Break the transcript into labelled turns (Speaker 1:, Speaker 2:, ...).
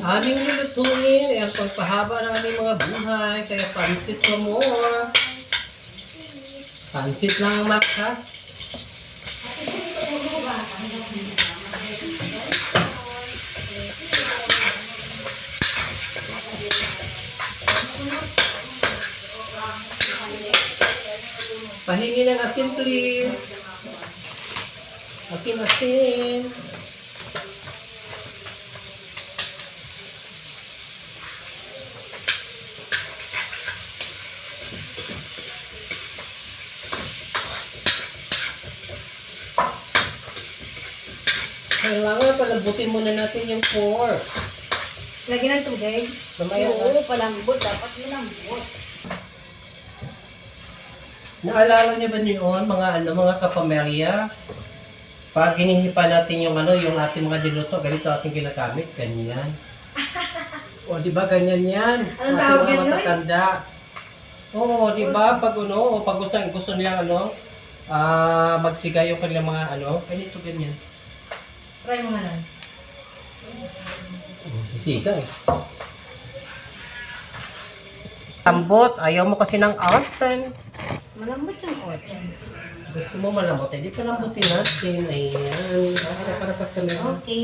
Speaker 1: Aming lulutuin ay ang pagpahaba ng aming mga buhay. Kaya pansit mo more. Pansit lang ang makas. Pahingi ng asin please. Asin-asin. Kailangan palambutin muna natin yung pork.
Speaker 2: Lagyan ng tubig?
Speaker 1: Mamaya
Speaker 2: Oo, palambot. Dapat malambot.
Speaker 1: Naalala niyo ba yun, mga kapamilya? Pag hinihipa natin yung yung ating mga diluto, ganito ating ginagamit, ganyan. O, di ba ganyan yan?
Speaker 2: Anong
Speaker 1: Ating
Speaker 2: tawag
Speaker 1: mga
Speaker 2: yan, Noy?
Speaker 1: matatanda. Oo, di ba? Pag pag gusto nila magsigay yung kanilang mga ganito, ganyan.
Speaker 2: Try mo nga lang.
Speaker 1: Isiga eh. Tambot, ayaw mo kasi ng artsan.
Speaker 2: Malambot yung cotton.
Speaker 1: Gusto mo malamot, hindi palambutin natin. Ayan. Para kami.
Speaker 2: Okay.